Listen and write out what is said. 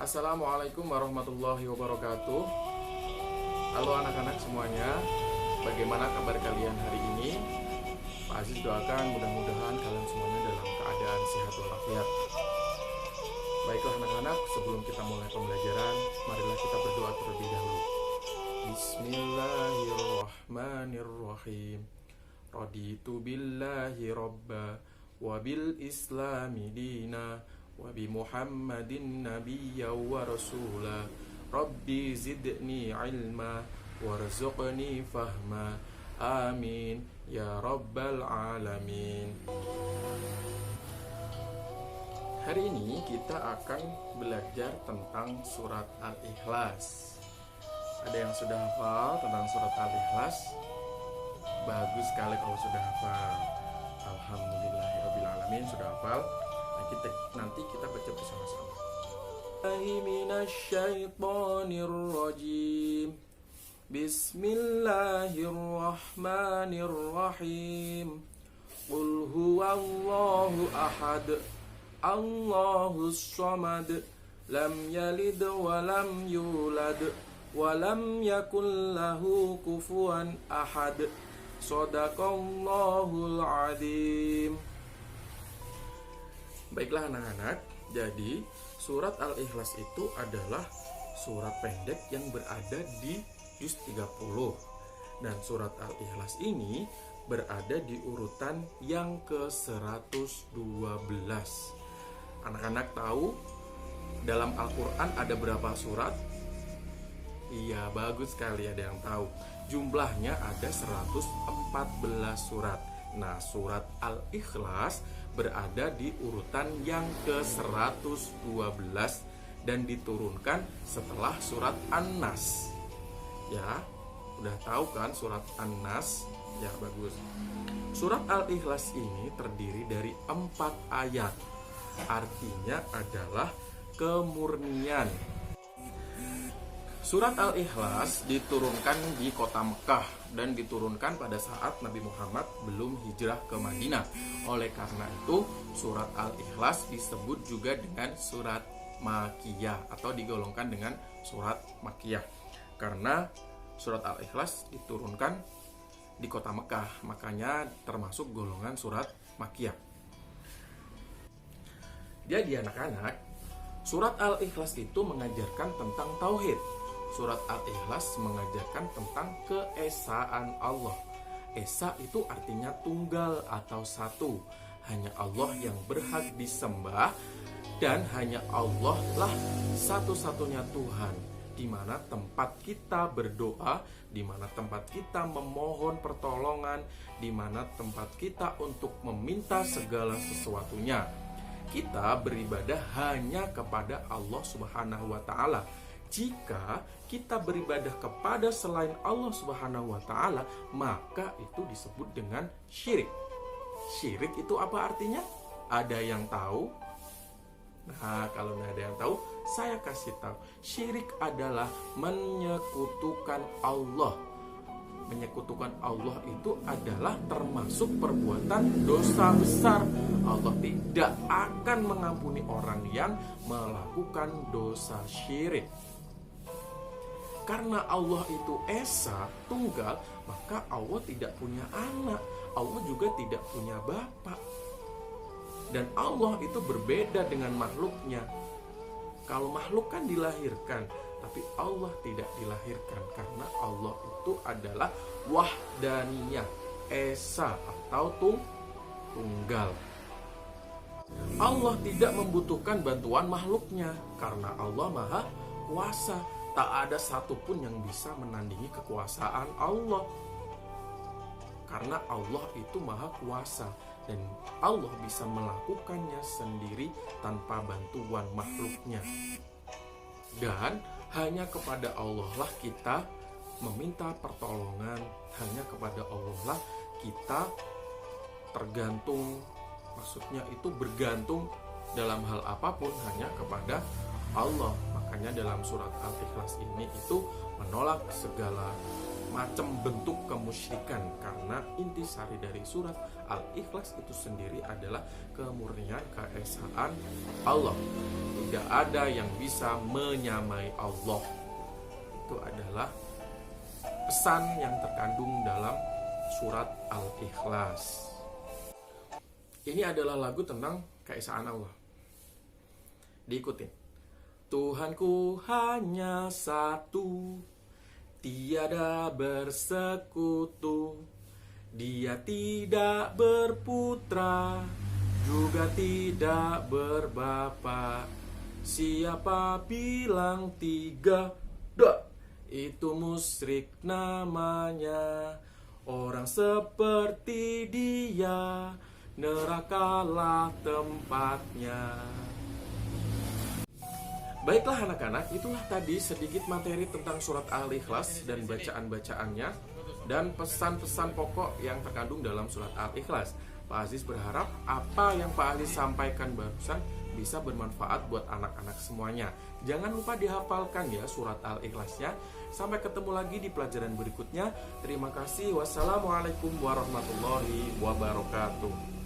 Assalamualaikum warahmatullahi wabarakatuh. Halo anak-anak semuanya, bagaimana kabar kalian hari ini? Pak Aziz doakan mudah-mudahan kalian semuanya dalam keadaan sehat walafiat. Baiklah anak-anak, sebelum kita mulai pembelajaran, marilah kita berdoa terlebih dahulu. Bismillahirrahmanirrahim. Raditu billahi robba wa bil islami dina wa bi Muhammadin nabiyya wa rasula. Rabbi zidni ilma warzuqni fahma. Amin ya rabbal alamin. Hari ini kita akan belajar tentang surat Al-Ikhlas. Ada yang sudah hafal tentang surat Al-Ikhlas? Bagus sekali kalau sudah hafal. Alhamdulillahirabbil alamin, sudah hafal. Nanti kita baca bersama-sama. Minasyaitonirrajim. Bismillahirrahmanirrahim. Qul huwallahu ahad, Allahus samad, lam yalid wa lam yulad wa lam yakul lahu kufuwan ahad. Shadaqallahul adzim. Baiklah anak-anak, jadi surat Al-Ikhlas itu adalah surat pendek yang berada di juz 30. Dan surat Al-Ikhlas ini berada di urutan yang ke-112. Anak-anak tahu dalam Al-Quran ada berapa surat? Iya, bagus sekali, ada yang tahu. Jumlahnya ada 114 surat. Nah, surat Al-Ikhlas berada di urutan yang ke-112 dan diturunkan setelah surat An-Nas. Ya, udah tahu kan surat An-Nas? Ya, bagus. Surat Al-Ikhlas ini terdiri dari 4 ayat. Artinya adalah kemurnian. Surat Al-Ikhlas diturunkan di kota Mekah dan diturunkan pada saat Nabi Muhammad belum hijrah ke Madinah. Oleh karena itu, surat Al-Ikhlas disebut juga dengan surat Makkiyah atau digolongkan dengan surat Makkiyah. Karena surat Al-Ikhlas diturunkan di kota Mekah, makanya termasuk golongan surat Makkiyah. Jadi anak-anak, surat Al-Ikhlas itu mengajarkan tentang tauhid. Surat Al-Ikhlas mengajarkan tentang keesaan Allah. Esa itu artinya tunggal atau satu. Hanya Allah yang berhak disembah dan hanya Allah lah satu-satunya Tuhan. Di mana tempat kita berdoa, di mana tempat kita memohon pertolongan, di mana tempat kita untuk meminta segala sesuatunya. Kita beribadah hanya kepada Allah Subhanahu wa Ta'ala. Jika kita beribadah kepada selain Allah Subhanahu wa Ta'ala, maka itu disebut dengan syirik. Syirik itu apa artinya? Ada yang tahu? Nah, kalau nggak ada yang tahu, saya kasih tahu. Syirik adalah menyekutukan Allah. Menyekutukan Allah itu adalah termasuk perbuatan dosa besar. Allah tidak akan mengampuni orang yang melakukan dosa syirik. Karena Allah itu esa, tunggal, maka Allah tidak punya anak. Allah juga tidak punya bapak. Dan Allah itu berbeda dengan makhluknya. Kalau makhluk kan dilahirkan, tapi Allah tidak dilahirkan. Karena Allah itu adalah wahdaniyah, esa atau tunggal. Allah tidak membutuhkan bantuan makhluknya, karena Allah maha kuasa. Tak ada satupun yang bisa menandingi kekuasaan Allah. Karena Allah itu maha kuasa dan Allah bisa melakukannya sendiri tanpa bantuan makhluknya. Dan hanya kepada Allah lah kita meminta pertolongan, hanya kepada Allah lah kita tergantung. Maksudnya itu bergantung dalam hal apapun hanya kepada Allah. Makanya dalam surat Al-Ikhlas ini itu menolak segala macam bentuk kemusyrikan, karena intisari dari surat Al-Ikhlas itu sendiri adalah kemurnian keesaan Allah. Tidak ada yang bisa menyamai Allah. Itu adalah pesan yang terkandung dalam surat Al-Ikhlas. Ini adalah lagu tentang keesaan Allah. Diikutin. Tuhanku hanya satu, tiada bersekutu. Dia tidak berputra, juga tidak berbapa. Siapa bilang tiga, itu musyrik namanya. Orang seperti dia, nerakalah tempatnya. Baiklah anak-anak, itulah tadi sedikit materi tentang surat Al-Ikhlas dan bacaan-bacaannya dan pesan-pesan pokok yang terkandung dalam surat Al-Ikhlas. Pak Aziz berharap apa yang Pak Aziz sampaikan barusan bisa bermanfaat buat anak-anak semuanya. Jangan lupa dihafalkan ya surat Al-Ikhlasnya. Sampai ketemu lagi di pelajaran berikutnya. Terima kasih. Wassalamualaikum warahmatullahi wabarakatuh.